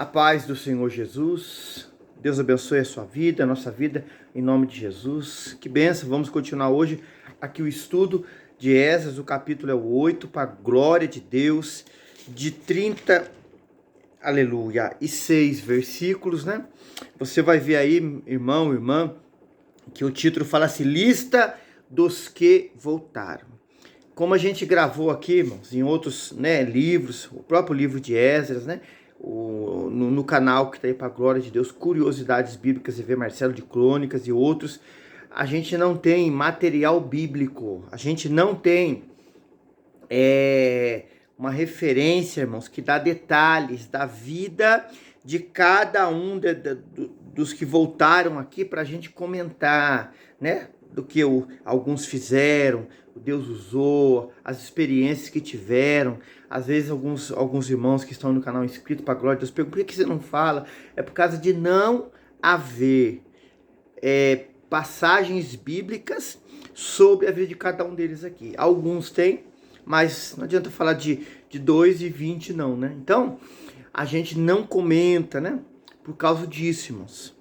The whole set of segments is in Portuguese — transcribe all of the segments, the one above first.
A paz do Senhor Jesus. Deus abençoe a sua vida, a nossa vida, em nome de Jesus. Que bênção. Vamos continuar hoje aqui o estudo de Esdras, o capítulo é o 8, para a glória de Deus, de 30, aleluia, e 6 versículos, né? Você vai ver aí, irmão, irmã, que o título fala assim, lista dos que voltaram. Como a gente gravou aqui, irmãos, em outros, né, livros, o próprio livro de Esdras, né? No canal que está aí para a glória de Deus, Curiosidades Bíblicas, EV Marcelo de Crônicas e outros, a gente não tem material bíblico, a gente não tem uma referência, irmãos, que dá detalhes da vida de cada um dos que voltaram aqui para a gente comentar, né? Do que alguns fizeram, Deus usou, as experiências que tiveram. Às vezes alguns irmãos que estão no canal inscrito para a glória de Deus perguntam, por que você não fala? É por causa de não haver passagens bíblicas sobre a vida de cada um deles aqui. Alguns têm, mas não adianta falar de 2 e 20 não, né? Então, a gente não comenta, né? Por causa disso, irmãos.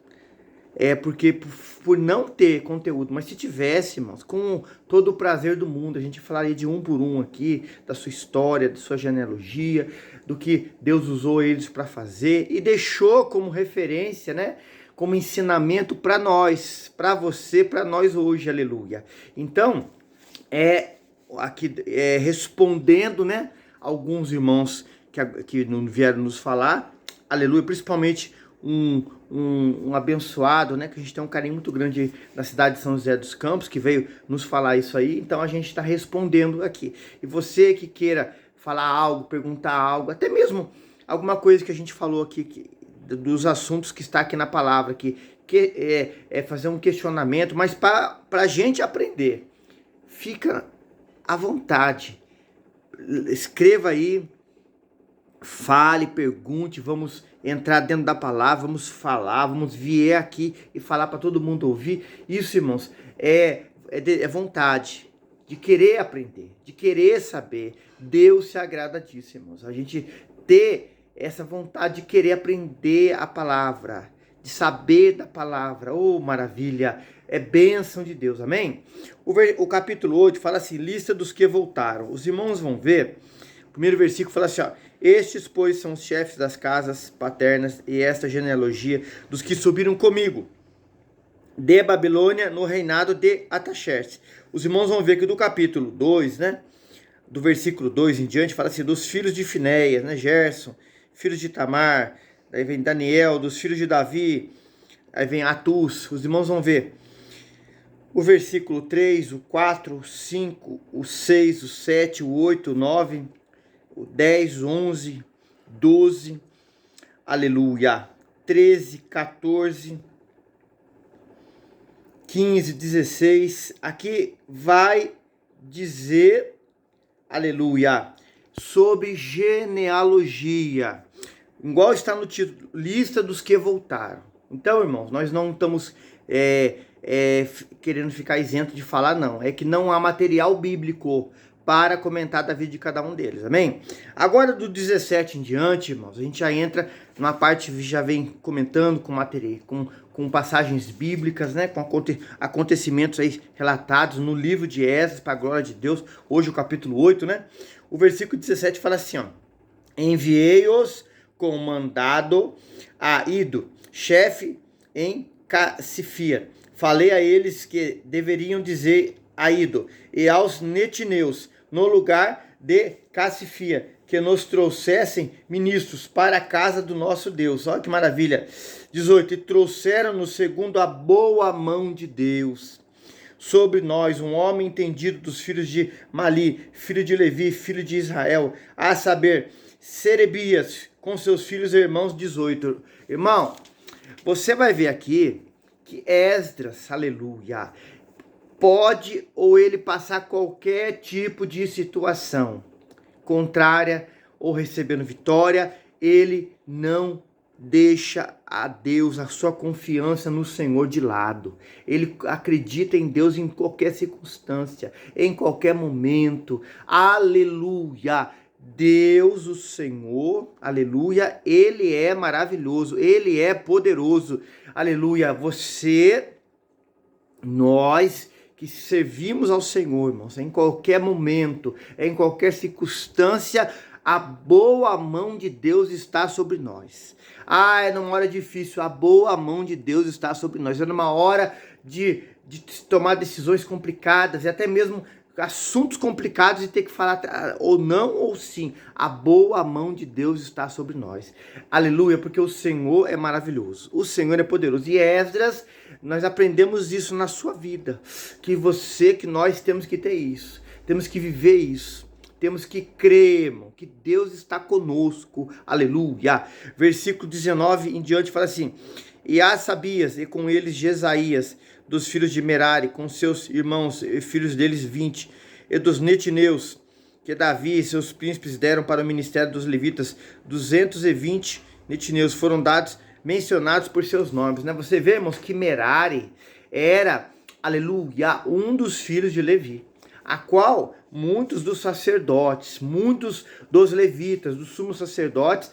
Porque por não ter conteúdo, mas se tivéssemos, com todo o prazer do mundo, a gente falaria de um por um aqui, da sua história, da sua genealogia, do que Deus usou eles para fazer e deixou como referência, né? Como ensinamento para nós, para você, para nós hoje, aleluia. Então, aqui respondendo, né? Alguns irmãos que não vieram nos falar, aleluia, principalmente um abençoado, né, que a gente tem um carinho muito grande na cidade de São José dos Campos, que veio nos falar isso aí, então a gente está respondendo aqui. E você que queira falar algo, perguntar algo, até mesmo alguma coisa que a gente falou aqui, dos assuntos que está aqui na palavra, que é fazer um questionamento, mas para a gente aprender, fica à vontade, escreva aí, fale, pergunte, vamos entrar dentro da palavra, vamos falar, vamos vir aqui e falar para todo mundo ouvir. Isso, irmãos, é vontade de querer aprender, de querer saber. Deus se agrada disso, irmãos. A gente ter essa vontade de querer aprender a palavra, de saber da palavra. Oh, maravilha! É bênção de Deus, amém? O capítulo 8 fala assim, lista dos que voltaram. Os irmãos vão ver, o primeiro versículo fala assim, ó, estes, pois, são os chefes das casas paternas e esta genealogia dos que subiram comigo de Babilônia no reinado de Ataxerxes. Os irmãos vão ver que do capítulo 2, né, do versículo 2 em diante, fala assim, dos filhos de Finéias, né, Gerson, filhos de Tamar, daí vem Daniel, dos filhos de Davi, aí vem Atus. Os irmãos vão ver o versículo 3, o 4, o 5, o 6, o 7, o 8, o 9, o 10, 11, 12, aleluia, 13, 14, 15, 16, aqui vai dizer, aleluia, sobre genealogia, igual está no título, lista dos que voltaram. Então, irmãos, nós não estamos querendo ficar isento de falar, não, é que não há material bíblico para comentar da vida de cada um deles, amém? Agora do 17 em diante, irmãos, a gente já entra numa parte que já vem comentando com material, com passagens bíblicas, né, com acontecimentos aí relatados no livro de Esdras, para a glória de Deus, hoje o capítulo 8, né? O versículo 17 fala assim, ó, enviei-os com mandado a Ido, chefe em Cassifia. Falei a eles que deveriam dizer a Ido e aos netineus, no lugar de Cassifia, que nos trouxessem ministros para a casa do nosso Deus. Olha que maravilha. 18. E trouxeram-nos segundo a boa mão de Deus sobre nós um homem entendido dos filhos de Mali, filho de Levi, filho de Israel, a saber, Serebias, com seus filhos e irmãos. 18. Irmão, você vai ver aqui que Esdras, aleluia, pode ou ele passar qualquer tipo de situação contrária ou recebendo vitória, ele não deixa a Deus, a sua confiança no Senhor de lado. Ele acredita em Deus em qualquer circunstância, em qualquer momento. Aleluia! Deus, o Senhor, aleluia, Ele é maravilhoso, Ele é poderoso, aleluia. Nós que servimos ao Senhor, irmãos, em qualquer momento, em qualquer circunstância, a boa mão de Deus está sobre nós. É numa hora difícil, a boa mão de Deus está sobre nós. É numa hora de tomar decisões complicadas e até mesmo assuntos complicados e ter que falar ou não ou sim. A boa mão de Deus está sobre nós. Aleluia, porque o Senhor é maravilhoso. O Senhor é poderoso. E Esdras, nós aprendemos isso na sua vida. Que nós temos que ter isso. Temos que viver isso. Temos que crer, irmão, que Deus está conosco. Aleluia. Versículo 19 em diante fala assim: e Sabias, e com eles Jesaías, dos filhos de Merari, com seus irmãos e filhos deles 20, e dos netineus, que Davi e seus príncipes deram para o ministério dos levitas, 220 netineus foram mencionados por seus nomes, né? Você vê, irmãos, que Merari era, aleluia, um dos filhos de Levi, a qual muitos dos sacerdotes, muitos dos levitas, dos sumos sacerdotes,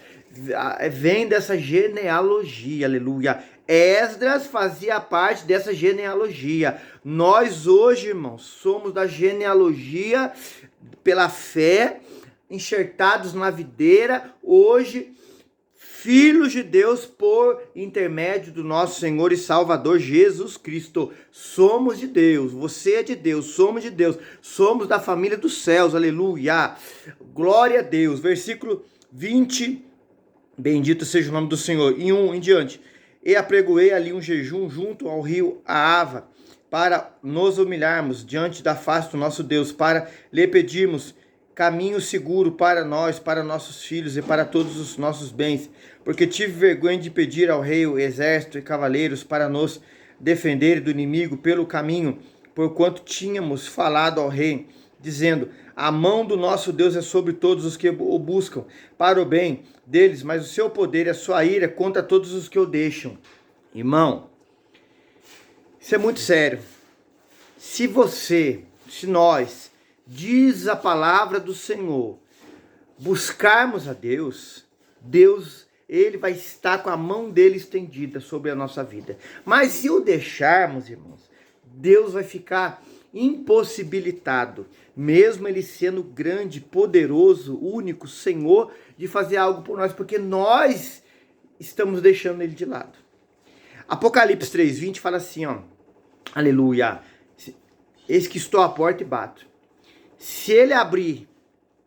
vêm dessa genealogia, aleluia. Esdras fazia parte dessa genealogia. Nós hoje, irmãos, somos da genealogia pela fé, enxertados na videira, hoje filhos de Deus por intermédio do nosso Senhor e Salvador Jesus Cristo. Somos de Deus, você é de Deus, somos de Deus, somos da família dos céus, aleluia. Glória a Deus. Versículo 20, bendito seja o nome do Senhor. E em diante. E apregoei ali um jejum junto ao rio Ahava, para nos humilharmos diante da face do nosso Deus, para lhe pedirmos caminho seguro para nós, para nossos filhos e para todos os nossos bens, porque tive vergonha de pedir ao rei o exército e cavaleiros para nos defender do inimigo pelo caminho, porquanto tínhamos falado ao rei, dizendo: a mão do nosso Deus é sobre todos os que o buscam, para o bem deles, mas o seu poder e a sua ira contra todos os que o deixam. Irmão, isso é muito sério. Se nós, diz a palavra do Senhor, buscarmos a Deus, Ele vai estar com a mão dele estendida sobre a nossa vida. Mas se o deixarmos, irmãos, Deus vai ficar impossibilitado, mesmo Ele sendo grande, poderoso, único, Senhor, de fazer algo por nós, porque nós estamos deixando Ele de lado. Apocalipse 3:20 fala assim, ó, aleluia, eis que estou à porta e bato. Se Ele abrir,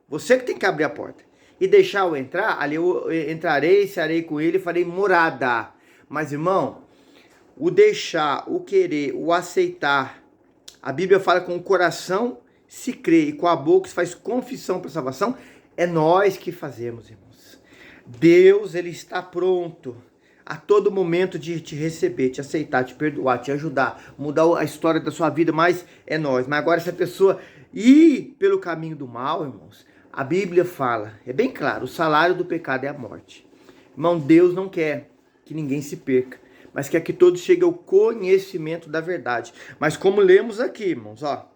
você que tem que abrir a porta, e deixar eu entrar, ali eu entrarei, cearei com Ele e farei morada. Mas, irmão, o deixar, o querer, o aceitar, a Bíblia fala com o coração se crê e com a boca se faz confissão para salvação, é nós que fazemos, irmãos. Deus, Ele está pronto a todo momento de te receber, te aceitar, te perdoar, te ajudar, mudar a história da sua vida, mas é nós. Mas agora se a pessoa ir pelo caminho do mal, irmãos, a Bíblia fala, é bem claro, o salário do pecado é a morte. Irmão, Deus não quer que ninguém se perca, mas quer que todos cheguem ao conhecimento da verdade. Mas como lemos aqui, irmãos, ó,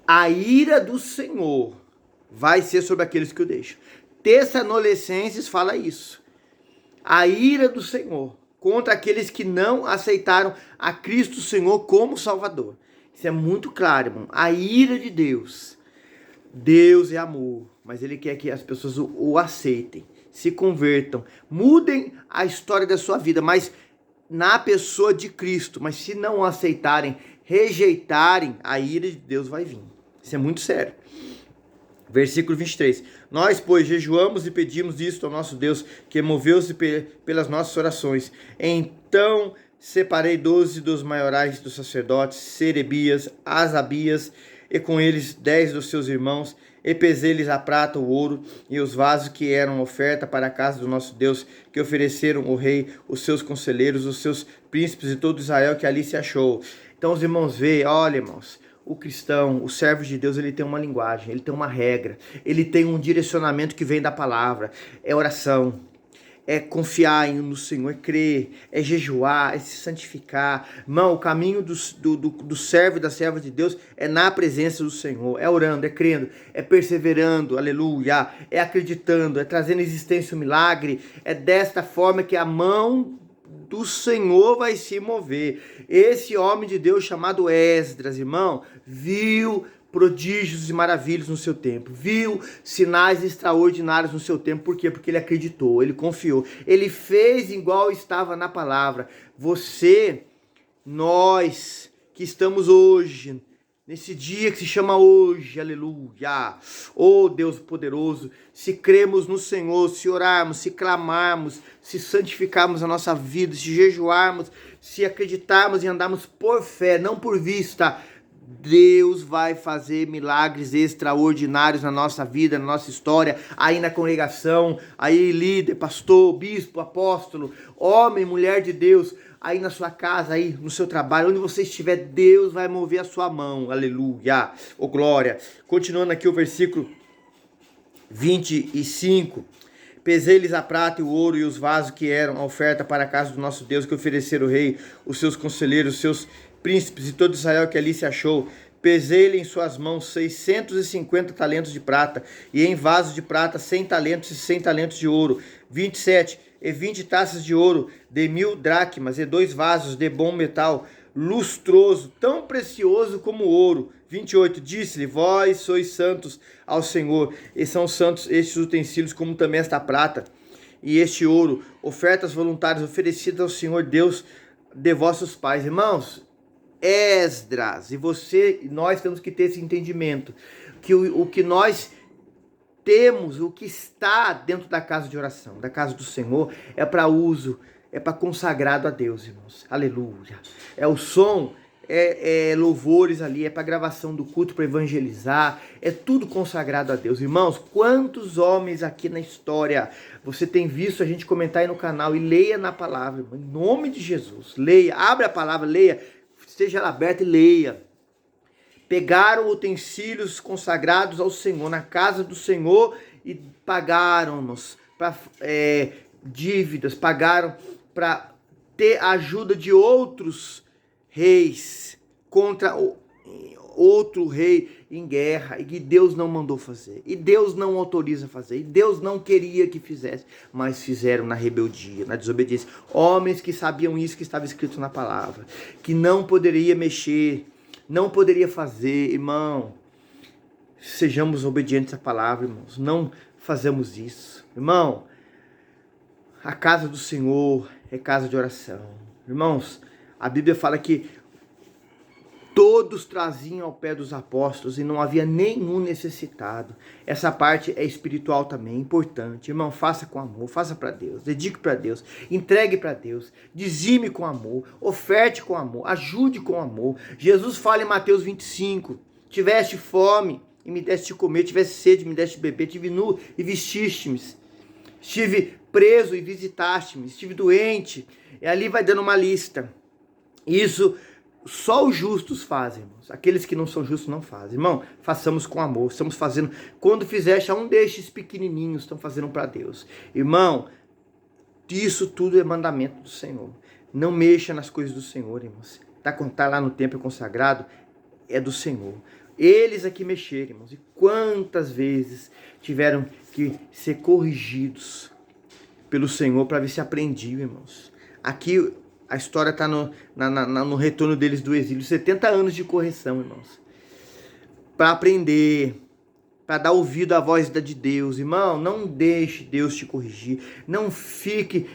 a ira do Senhor vai ser sobre aqueles que o deixam. Tessalonicenses fala isso. A ira do Senhor contra aqueles que não aceitaram a Cristo Senhor como Salvador. Isso é muito claro, irmão. A ira de Deus. Deus é amor, mas Ele quer que as pessoas o aceitem, se convertam, mudem a história da sua vida, mas na pessoa de Cristo. Mas se não aceitarem, rejeitarem, a ira de Deus vai vir. Isso é muito sério. Versículo 23. Nós, pois, jejuamos e pedimos isto ao nosso Deus, que moveu-se pelas nossas orações. Então separei 12 dos maiorais dos sacerdotes, Serebias, Asabias, e com eles 10 dos seus irmãos, e pesei-lhes a prata, o ouro e os vasos que eram oferta para a casa do nosso Deus, que ofereceram o rei, os seus conselheiros, os seus príncipes e todo Israel que ali se achou. Então os irmãos veem, olha, irmãos, o cristão, o servo de Deus, ele tem uma linguagem, ele tem uma regra, ele tem um direcionamento que vem da palavra, é oração, é confiar no Senhor, é crer, é jejuar, é se santificar. Irmão, o caminho do servo e da serva de Deus é na presença do Senhor, é orando, é crendo, é perseverando, aleluia, é acreditando, é trazendo existência o milagre. É desta forma que a mão do Senhor vai se mover. Esse homem de Deus chamado Esdras, irmão, viu prodígios e maravilhas no seu tempo, viu sinais extraordinários no seu tempo. Por quê? Porque ele acreditou, ele confiou, ele fez igual estava na palavra. Você, nós que estamos hoje, nesse dia que se chama hoje, aleluia, oh Deus poderoso, se cremos no Senhor, se orarmos, se clamarmos, se santificarmos a nossa vida, se jejuarmos, se acreditarmos e andarmos por fé, não por vista, Deus vai fazer milagres extraordinários na nossa vida, na nossa história, aí na congregação, aí líder, pastor, bispo, apóstolo, homem, mulher de Deus, aí na sua casa, aí no seu trabalho, onde você estiver, Deus vai mover a sua mão, aleluia, oh glória. Continuando aqui o versículo 25, pesei-lhes a prata e o ouro e os vasos que eram a oferta para a casa do nosso Deus, que ofereceram o rei, os seus conselheiros, os seus príncipes e todo Israel que ali se achou. Pesei-lhe em suas mãos 650 talentos de prata, e em vasos de prata 100 talentos e 100 talentos de ouro. 27, e 20 taças de ouro de 1000 dracmas, e 2 vasos de bom metal, lustroso, tão precioso como o ouro. 28, disse-lhe, vós sois santos ao Senhor, e são santos estes utensílios, como também esta prata e este ouro, ofertas voluntárias oferecidas ao Senhor Deus de vossos pais. Irmãos, Esdras, e você, nós temos que ter esse entendimento, que o que nós temos, o que está dentro da casa de oração, da casa do Senhor, é para uso, é para consagrado a Deus, irmãos, aleluia, é o som, é louvores ali, é para gravação do culto, para evangelizar, é tudo consagrado a Deus. Irmãos, quantos homens aqui na história você tem visto a gente comentar aí no canal, e leia na palavra, irmão, em nome de Jesus, leia, abre a palavra, leia, esteja ela aberta e leia. Pegaram utensílios consagrados ao Senhor, na casa do Senhor, e pagaram-nos para dívidas, pagaram para ter a ajuda de outros reis contra outro rei em guerra, e que Deus não mandou fazer, e Deus não autoriza fazer, e Deus não queria que fizesse, mas fizeram na rebeldia, na desobediência. Homens que sabiam isso que estava escrito na palavra, que não poderia mexer, não poderia fazer. Irmão, sejamos obedientes à palavra, irmãos, não fazemos isso. Irmão, a casa do Senhor é casa de oração. Irmãos, a Bíblia fala que todos traziam ao pé dos apóstolos e não havia nenhum necessitado. Essa parte é espiritual também, importante. Irmão, faça com amor, faça para Deus, dedique para Deus, entregue para Deus, dizime com amor, oferte com amor, ajude com amor. Jesus fala em Mateus 25, tiveste fome e me deste de comer, tiveste sede e me deste de beber, tive nu e vestiste-me, estive preso e visitaste-me, estive doente, e ali vai dando uma lista. Isso só os justos fazem, irmãos. Aqueles que não são justos não fazem. Irmão, façamos com amor. Estamos fazendo, quando fizeste a um destes pequenininhos, estão fazendo para Deus. Irmão, isso tudo é mandamento do Senhor. Não mexa nas coisas do Senhor, irmãos. Tá lá no templo consagrado, é do Senhor. Eles aqui mexeram, irmãos. E quantas vezes tiveram que ser corrigidos pelo Senhor para ver se aprendiam, irmãos. Aqui a história está no retorno deles do exílio. 70 anos de correção, irmãos. Para aprender, para dar ouvido à voz de Deus. Irmão, não deixe Deus te corrigir. Não fique,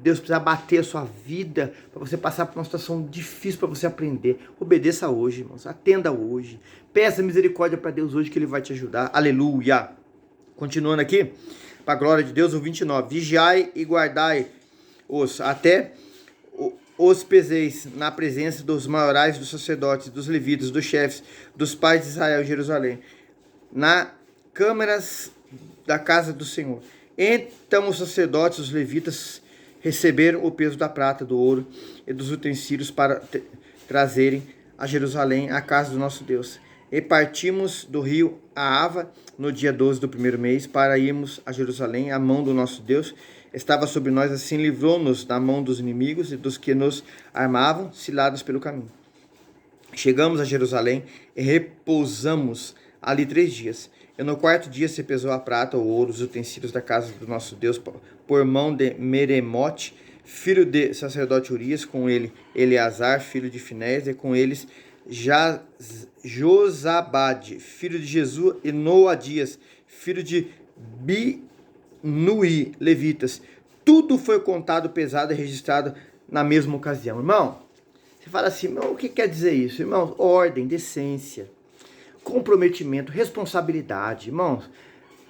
Deus precisa bater a sua vida para você passar por uma situação difícil para você aprender. Obedeça hoje, irmãos. Atenda hoje. Peça misericórdia para Deus hoje que Ele vai te ajudar. Aleluia. Continuando aqui, para a glória de Deus, o 29. Vigiai e guardai até os peseis na presença dos maiorais, dos sacerdotes, dos levitas, dos chefes, dos pais de Israel em Jerusalém, na câmaras da casa do Senhor. Então os sacerdotes, os levitas, receberam o peso da prata, do ouro e dos utensílios para trazerem a Jerusalém, a casa do nosso Deus. E partimos do rio Ava no dia 12 do primeiro mês para irmos a Jerusalém. A mão do nosso Deus estava sobre nós, assim livrou-nos da mão dos inimigos e dos que nos armavam, cilados pelo caminho. Chegamos a Jerusalém e repousamos ali 3 dias. E no 4º dia se pesou a prata, o ouro, os utensílios da casa do nosso Deus, por mão de Meremote, filho de sacerdote Urias, com ele Eleazar, filho de Finés, e com eles Josabade, filho de Jesus, e Noadias, filho de Binuí, levitas. Tudo foi contado, pesado e registrado na mesma ocasião. Irmão, você fala assim, o que quer dizer isso? Irmão, ordem, decência, comprometimento, responsabilidade. Irmãos,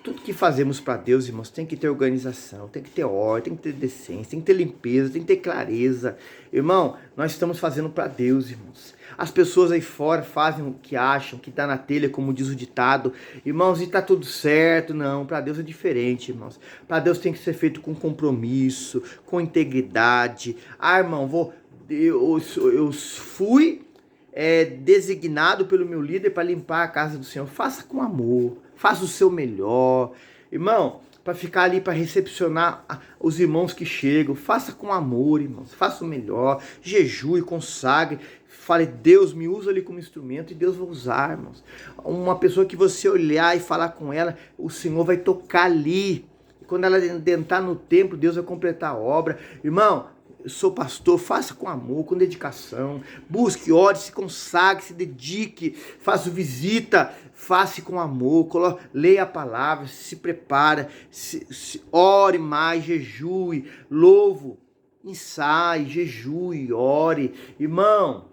tudo que fazemos para Deus, irmãos, tem que ter organização, tem que ter ordem, tem que ter decência, tem que ter limpeza, tem que ter clareza. Irmão, nós estamos fazendo para Deus, irmãos. As pessoas aí fora fazem o que acham, que tá na telha, como diz o ditado. Irmãos, e tá tudo certo. Não, para Deus é diferente, irmãos. Para Deus tem que ser feito com compromisso, com integridade. Irmão, eu fui designado pelo meu líder para limpar a casa do Senhor. Faça com amor, faça o seu melhor. Irmão, para ficar ali para recepcionar os irmãos que chegam, faça com amor, irmãos, faça o melhor, jejue, consagre, fale, Deus me usa ali como instrumento e Deus vai usar, irmãos. Uma pessoa que você olhar e falar com ela, o Senhor vai tocar ali. E quando ela entrar no templo, Deus vai completar a obra. Irmão, eu sou pastor, faça com amor, com dedicação, busque, ore, se consagre, se dedique, faça visita, faça com amor, leia a palavra, se prepara, ore mais, jejue, louvo, ensaie, jejue, ore, irmão,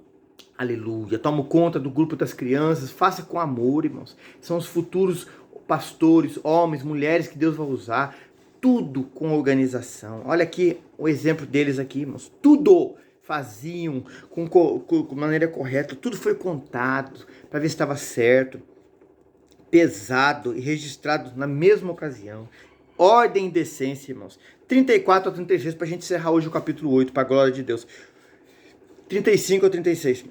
aleluia, toma conta do grupo das crianças, faça com amor, irmãos, são os futuros pastores, homens, mulheres que Deus vai usar, tudo com organização. Olha aqui o exemplo deles aqui, irmãos. Tudo faziam com maneira correta. Tudo foi contado para ver se estava certo, pesado e registrado na mesma ocasião. Ordem e decência, irmãos. 34 a 36 para a gente encerrar hoje o capítulo 8, para a glória de Deus. 35 a 36.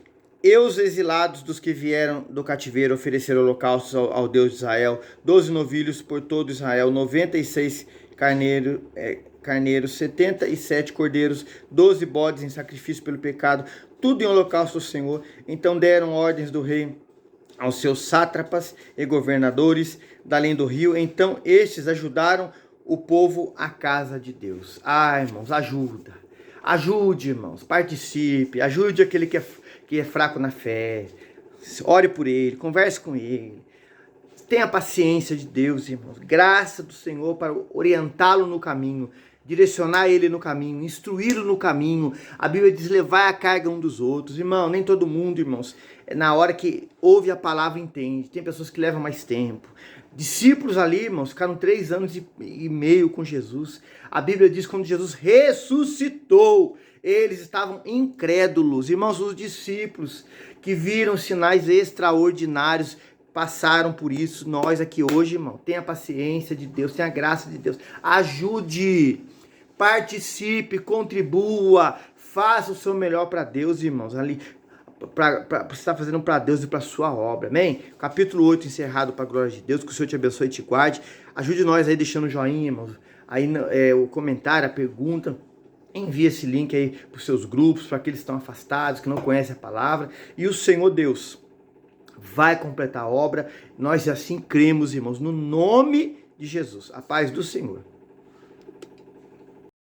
E os exilados dos que vieram do cativeiro ofereceram holocaustos ao Deus de Israel, 12 novilhos por todo Israel, 96 carneiros, 77 cordeiros, 12 bodes em sacrifício pelo pecado, tudo em holocausto ao Senhor. Então deram ordens do rei aos seus sátrapas e governadores da além do rio. Então estes ajudaram o povo à casa de Deus. Irmãos, ajude, irmãos, participe, ajude aquele que é fraco na fé, ore por ele, converse com ele. Tenha paciência de Deus, irmãos. Graça do Senhor para orientá-lo no caminho, direcionar ele no caminho, instruí-lo no caminho. A Bíblia diz, levar a carga um dos outros. Irmão, nem todo mundo, irmãos, na hora que ouve a palavra entende. Tem pessoas que levam mais tempo. Discípulos ali, irmãos, ficaram 3 anos e meio com Jesus. A Bíblia diz que quando Jesus ressuscitou, eles estavam incrédulos. Irmãos, os discípulos que viram sinais extraordinários, passaram por isso. Nós aqui hoje, irmão, tenha a paciência de Deus, tenha a graça de Deus, ajude, participe, contribua, faça o seu melhor para Deus, irmãos, ali, para você estar fazendo para Deus e para sua obra, amém? Capítulo 8 encerrado para a glória de Deus, que o Senhor te abençoe e te guarde, ajude nós aí deixando o joinha, irmãos, aí o comentário, a pergunta, envie esse link aí para os seus grupos, para aqueles que estão afastados, que não conhecem a palavra, e o Senhor Deus vai completar a obra. Nós assim cremos, irmãos, no nome de Jesus. A paz do Senhor.